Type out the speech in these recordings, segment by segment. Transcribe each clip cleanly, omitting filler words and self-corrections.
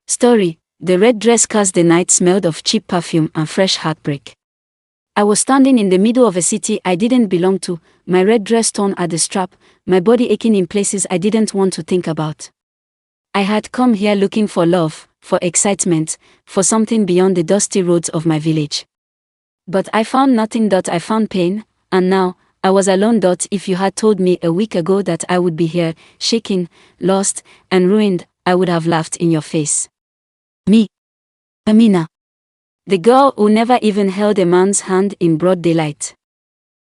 Story: The red dress cast the night smelled of cheap perfume and fresh heartbreak. I was standing in the middle of a city I didn't belong to, my red dress torn at the strap, my body aching in places I didn't want to think about. I had come here looking for love, for excitement, for something beyond the dusty roads of my village. But I found nothing. I found pain, and now, I was alone. If you had told me a week ago that I would be here, shaking, lost, and ruined, I would have laughed in your face. Me, Amina. The girl who never even held a man's hand in broad daylight.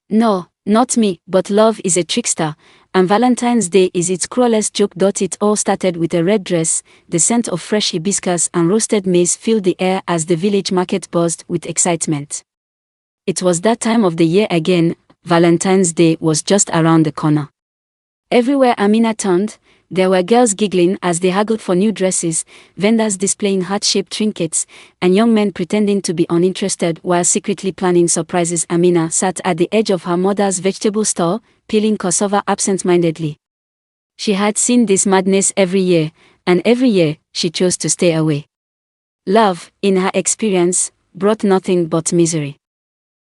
No, not me, but love is a trickster, and Valentine's Day is its cruelest joke. It all started with a red dress, the scent of fresh hibiscus and roasted maize filled the air as the village market buzzed with excitement. It was that time of the year again. Valentine's Day was just around the corner. Everywhere Amina turned, there were girls giggling as they haggled for new dresses, vendors displaying heart-shaped trinkets, and young men pretending to be uninterested while secretly planning surprises. Amina sat at the edge of her mother's vegetable stall, peeling cassava absent-mindedly. She had seen this madness every year, and every year, she chose to stay away. Love, in her experience, brought nothing but misery.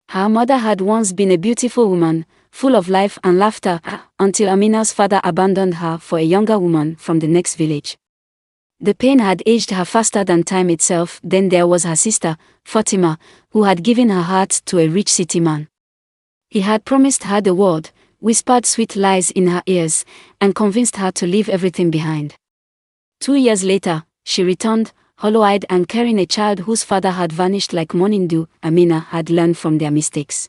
Her mother had once been a beautiful woman, full of life and laughter, until Amina's father abandoned her for a younger woman from the next village. The pain had aged her faster than time itself. Then there was her sister, Fatima, who had given her heart to a rich city man. He had promised her the world, whispered sweet lies in her ears, and convinced her to leave everything behind. 2 years later, she returned, hollow-eyed and carrying a child whose father had vanished like morning dew. Amina had learned from their mistakes.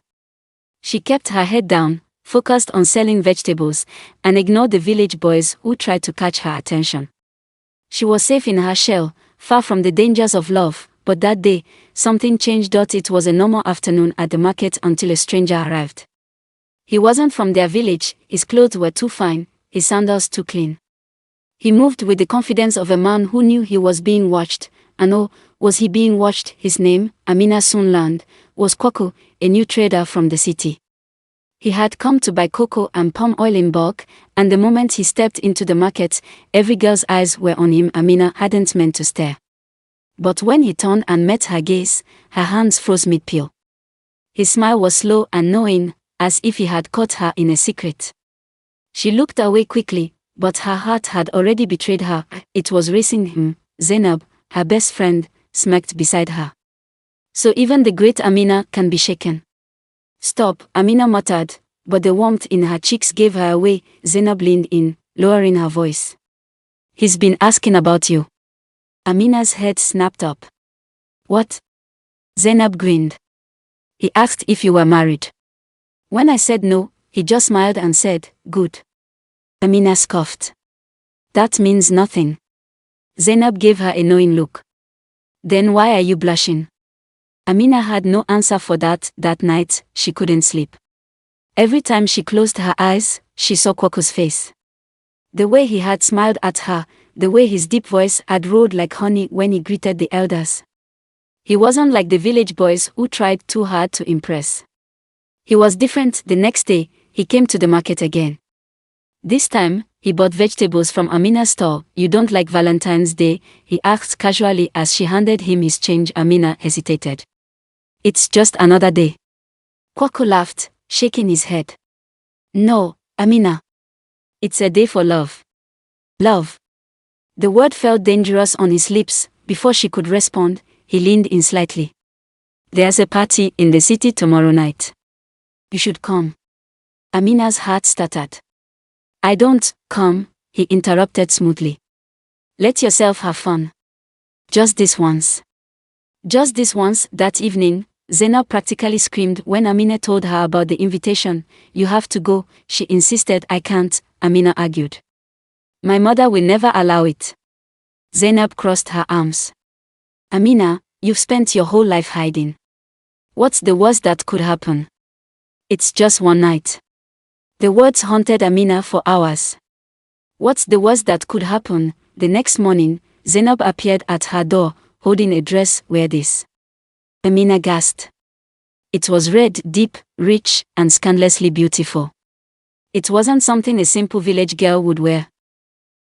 She kept her head down, focused on selling vegetables, and ignored the village boys who tried to catch her attention. She was safe in her shell, far from the dangers of love, but that day, something changed. It was a normal afternoon at the market until a stranger arrived. He wasn't from their village, his clothes were too fine, his sandals too clean. He moved with the confidence of a man who knew he was being watched, and oh, was he being watched? His name, Amina soon learned, was Kwaku, a new trader from the city. He had come to buy cocoa and palm oil in bulk, and the moment he stepped into the market, every girl's eyes were on him. Amina hadn't meant to stare. But when he turned and met her gaze, her hands froze mid-peel. His smile was slow and knowing, as if he had caught her in a secret. She looked away quickly, but her heart had already betrayed her. It was racing him. Zainab, her best friend, smirked beside her. So even the great Amina can be shaken. Stop, Amina muttered, but the warmth in her cheeks gave her away. Zainab leaned in, lowering her voice. He's been asking about you. Amina's head snapped up. What? Zainab grinned. He asked if you were married. When I said no, he just smiled and said, good. Amina scoffed. That means nothing. Zainab gave her a knowing look. Then why are you blushing? Amina had no answer for that. That night, she couldn't sleep. Every time she closed her eyes, she saw Kwaku's face. The way he had smiled at her, the way his deep voice had roared like honey when he greeted the elders. He wasn't like the village boys who tried too hard to impress. He was different. The next day, he came to the market again. This time, he bought vegetables from Amina's stall. You don't like Valentine's Day? He asked casually as she handed him his change. Amina hesitated. It's just another day. Kwaku laughed, shaking his head. No, Amina. It's a day for love. Love. The word felt dangerous on his lips. Before she could respond, he leaned in slightly. There's a party in the city tomorrow night. You should come. Amina's heart stuttered. I don't come, he interrupted smoothly. Let yourself have fun. Just this once. Just this once. That evening, Zainab practically screamed when Amina told her about the invitation. You have to go, she insisted. I can't, Amina argued. My mother will never allow it. Zainab crossed her arms. Amina, you've spent your whole life hiding. What's the worst that could happen? It's just one night. The words haunted Amina for hours. What's the worst that could happen? The next morning, Zainab appeared at her door, holding a dress. Wear this. Amina gasped. It was red, deep, rich, and scandalously beautiful. It wasn't something a simple village girl would wear.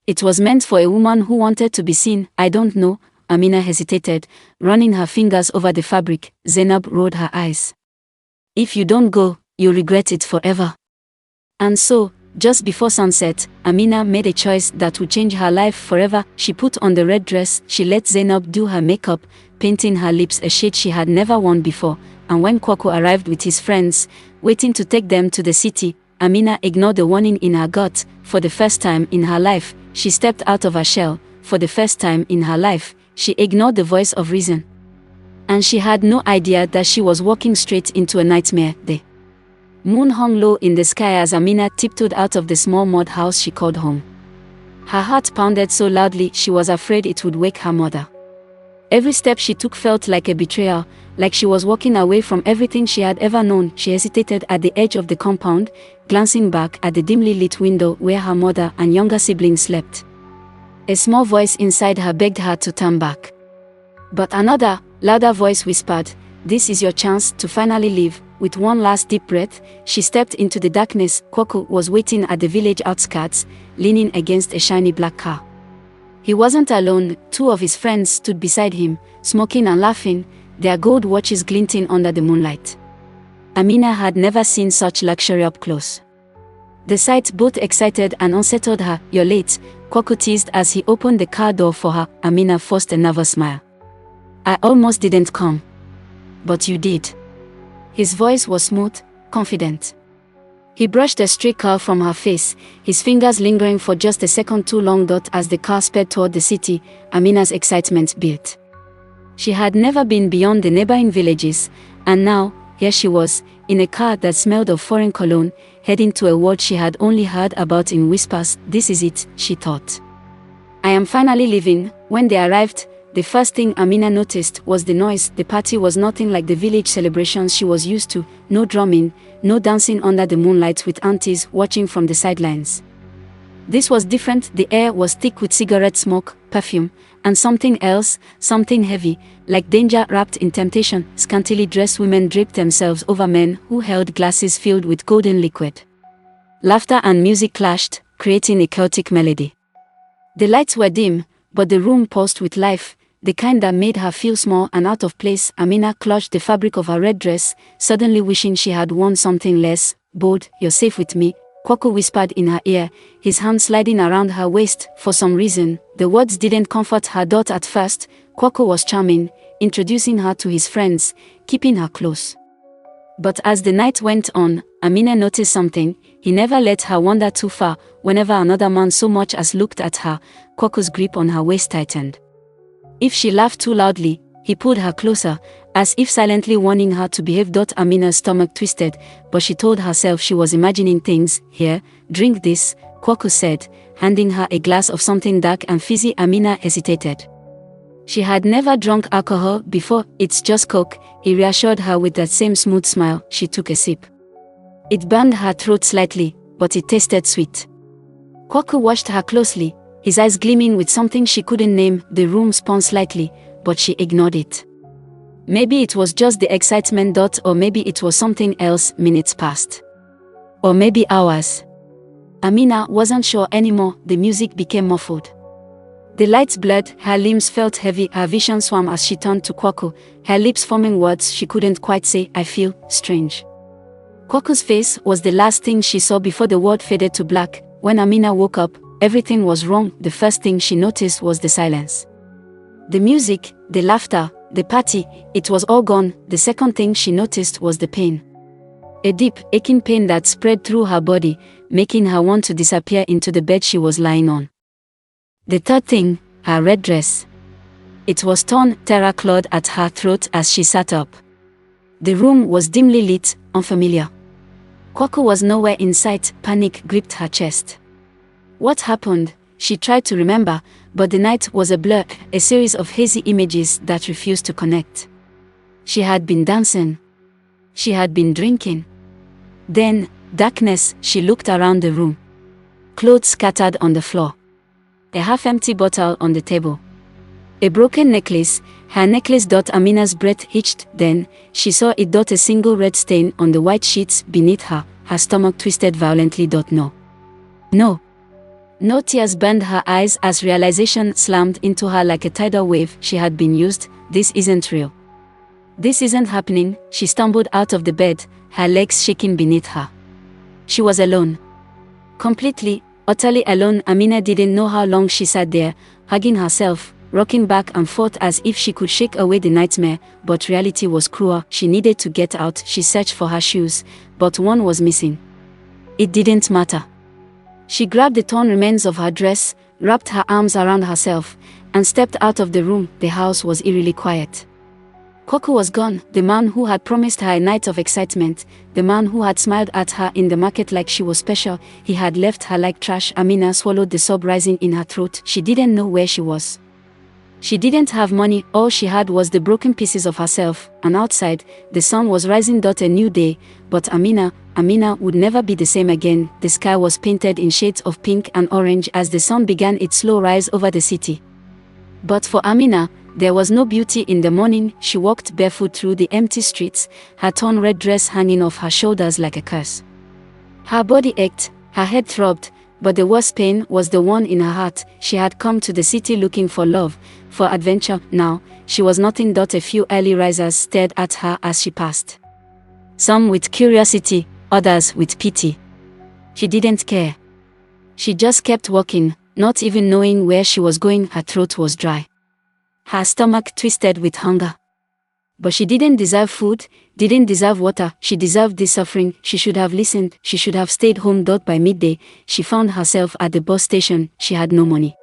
It was meant for a woman who wanted to be seen. I don't know, Amina hesitated, running her fingers over the fabric. Zainab rolled her eyes. If you don't go, you'll regret it forever. And so, just before sunset, Amina made a choice that would change her life forever. She put on the red dress, she let Zainab do her makeup, painting her lips a shade she had never worn before, and when Kwaku arrived with his friends, waiting to take them to the city, Amina ignored the warning in her gut. For the first time in her life, she stepped out of her shell. For the first time in her life, she ignored the voice of reason. And she had no idea that she was walking straight into a nightmare. The moon hung low in the sky as Amina tiptoed out of the small mud house she called home. Her heart pounded so loudly she was afraid it would wake her mother. Every step she took felt like a betrayal, like she was walking away from everything she had ever known. She hesitated at the edge of the compound, glancing back at the dimly lit window where her mother and younger siblings slept. A small voice inside her begged her to turn back. But another, louder voice whispered, "This is your chance to finally leave." With one last deep breath, she stepped into the darkness. Kwaku was waiting at the village outskirts, leaning against a shiny black car. He wasn't alone. Two of his friends stood beside him, smoking and laughing, their gold watches glinting under the moonlight. Amina had never seen such luxury up close. The sight both excited and unsettled her. "You're late," Kwaku teased as he opened the car door for her. Amina forced a nervous smile. "I almost didn't come." "But you did." His voice was smooth, confident. He brushed a stray curl from her face, his fingers lingering for just a second too long. As the car sped toward the city, Amina's excitement built. She had never been beyond the neighboring villages, and now, here she was, in a car that smelled of foreign cologne, heading to a world she had only heard about in whispers. This is it, she thought. "I am finally leaving." When they arrived, the first thing Amina noticed was the noise. The party was nothing like the village celebrations she was used to. No drumming, no dancing under the moonlight with aunties watching from the sidelines. This was different. The air was thick with cigarette smoke, perfume, and something else, something heavy, like danger wrapped in temptation. Scantily dressed women draped themselves over men who held glasses filled with golden liquid. Laughter and music clashed, creating a chaotic melody. The lights were dim, but the room pulsed with life, the kind that made her feel small and out of place. Amina clutched the fabric of her red dress, suddenly wishing she had worn something less bold. "You're safe with me," Kwaku whispered in her ear, his hand sliding around her waist. For some reason, the words didn't comfort her. At first, Kwaku was charming, introducing her to his friends, keeping her close. But as the night went on, Amina noticed something. He never let her wander too far. Whenever another man so much as looked at her, Kwaku's grip on her waist tightened. If she laughed too loudly, he pulled her closer, as if silently warning her to behave. Amina's stomach twisted, but she told herself she was imagining things. "Here, drink this," Kwaku said, handing her a glass of something dark and fizzy. Amina hesitated. She had never drunk alcohol before. "It's just Coke," he reassured her with that same smooth smile. She took a sip. It burned her throat slightly, but it tasted sweet. Kwaku watched her closely, his eyes gleaming with something she couldn't name. The room spun slightly, but she ignored it. Maybe it was just the excitement. Or maybe it was something else. Minutes passed. Or maybe hours. Amina wasn't sure anymore. The music became muffled. The lights blurred, her limbs felt heavy, her vision swam as she turned to Kwaku, her lips forming words she couldn't quite say. "I feel strange." Kwaku's face was the last thing she saw before the world faded to black. When Amina woke up, everything was wrong. The first thing she noticed was the silence. The music, the laughter, the party, it was all gone. The second thing she noticed was the pain. A deep, aching pain that spread through her body, making her want to disappear into the bed she was lying on. The third thing, her red dress. It was torn. Terror clawed at her throat as she sat up. The room was dimly lit, unfamiliar. Kwaku was nowhere in sight. Panic gripped her chest. What happened? She tried to remember, but the night was a blur, a series of hazy images that refused to connect. She had been dancing. She had been drinking. Then, darkness. She looked around the room. Clothes scattered on the floor. A half-empty bottle on the table. A broken necklace, her necklace. Amina's breath hitched. Then, she saw it. A single red stain on the white sheets beneath her. Her stomach twisted violently. No. No. No tears burned her eyes as realization slammed into her like a tidal wave. She had been used. This isn't real. This isn't happening. She stumbled out of the bed, her legs shaking beneath her. She was alone. Completely, utterly alone. Amina didn't know how long she sat there, hugging herself, rocking back and forth as if she could shake away the nightmare, but reality was cruel. She needed to get out. She searched for her shoes, but one was missing. It didn't matter. She grabbed the torn remains of her dress, wrapped her arms around herself, and stepped out of the room. The house was eerily quiet. Kwaku was gone, the man who had promised her a night of excitement, the man who had smiled at her in the market like she was special. He had left her like trash. Amina swallowed the sob rising in her throat. She didn't know where she was. She didn't have money. All she had was the broken pieces of herself, and outside, the sun was rising. A new day, but Amina would never be the same again. The sky was painted in shades of pink and orange as the sun began its slow rise over the city. But for Amina, there was no beauty in the morning. She walked barefoot through the empty streets, her torn red dress hanging off her shoulders like a curse. Her body ached, her head throbbed, but the worst pain was the one in her heart. She had come to the city looking for love, for adventure. Now, she was nothing. A few early risers stared at her as she passed. Some with curiosity, others with pity. She didn't care. She just kept walking, not even knowing where she was going. Her throat was dry. Her stomach twisted with hunger. But she didn't deserve food, didn't deserve water. She deserved this suffering. She should have listened. She should have stayed home. By midday, she found herself at the bus station. She had no money.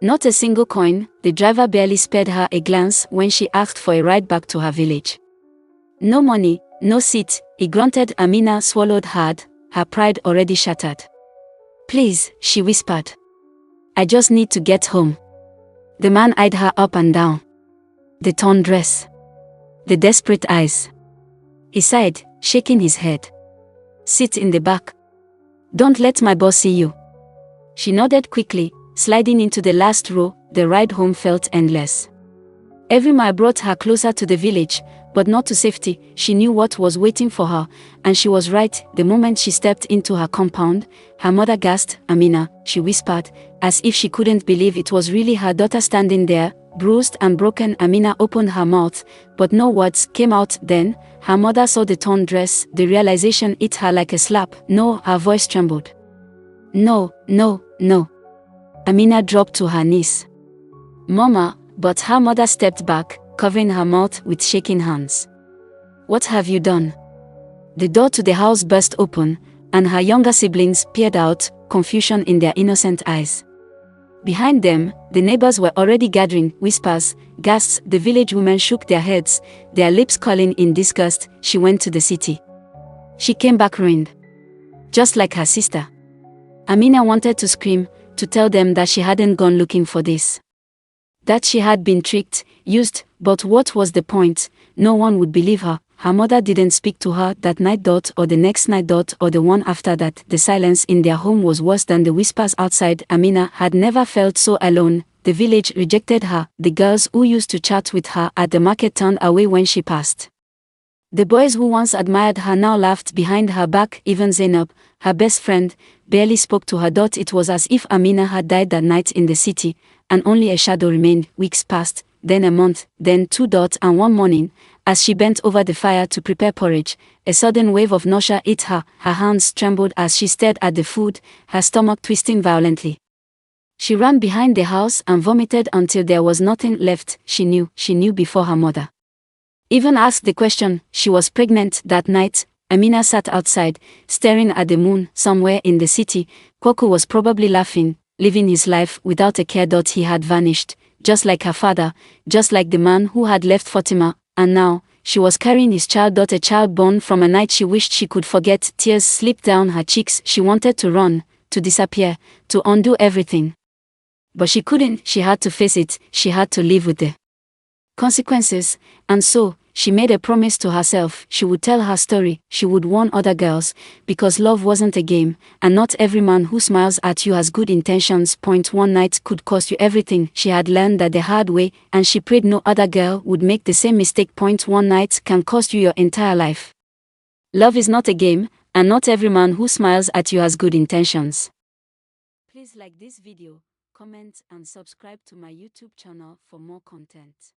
Not a single coin. The driver barely spared her a glance when she asked for a ride back to her village. No money, no seat, he grunted. Amina swallowed hard, her pride already shattered. Please, she whispered. I just need to get home. The man eyed her up and down. The torn dress. The desperate eyes. He sighed, shaking his head. Sit in the back. Don't let my boss see you. She nodded quickly, sliding into the last row. The ride home felt endless. Every mile brought her closer to the village, but not to safety. She knew what was waiting for her, and she was right. The moment she stepped into her compound, her mother gasped. Amina, she whispered, as if she couldn't believe it was really her daughter standing there, bruised and broken. Amina opened her mouth, but no words came out. Then, her mother saw the torn dress. The realization hit her like a slap. No, her voice trembled. No, no, no. Amina dropped to her knees. Mama, but her mother stepped back, covering her mouth with shaking hands. What have you done? The door to the house burst open, and her younger siblings peered out, confusion in their innocent eyes. Behind them, the neighbors were already gathering. Whispers, gasps. The village women shook their heads, their lips curling in disgust. She went to the city. She came back ruined. Just like her sister. Amina wanted to scream, to tell them that she hadn't gone looking for this. That she had been tricked, used, but what was the point? No one would believe her. Her mother didn't speak to her that night. Or the next night. Or the one after that. The silence in their home was worse than the whispers outside. Amina had never felt so alone. The village rejected her. The girls who used to chat with her at the market turned away when she passed. The boys who once admired her now laughed behind her back. Even Zainab, her best friend, barely spoke to her. It was as if Amina had died that night in the city, and only a shadow remained. Weeks passed, then a month, then 2. And one morning, as she bent over the fire to prepare porridge, a sudden wave of nausea hit her. Her hands trembled as she stared at the food, her stomach twisting violently. She ran behind the house and vomited until there was nothing left. She knew before her mother even asked the question. She was pregnant that night. Amina sat outside, staring at the moon. Somewhere in the city, Kwaku was probably laughing, living his life without a care. He had vanished, just like her father, just like the man who had left Fatima, and now, she was carrying his child. A child born from a night she wished she could forget. Tears slipped down her cheeks. She wanted to run, to disappear, to undo everything. But she couldn't. She had to face it. She had to live with the consequences, and so, she made a promise to herself. She would tell her story, she would warn other girls, because love wasn't a game, and not every man who smiles at you has good intentions. One night could cost you everything. She had learned that the hard way, and she prayed no other girl would make the same mistake. One night can cost you your entire life. Love is not a game, and not every man who smiles at you has good intentions. Please like this video, comment and subscribe to my YouTube channel for more content.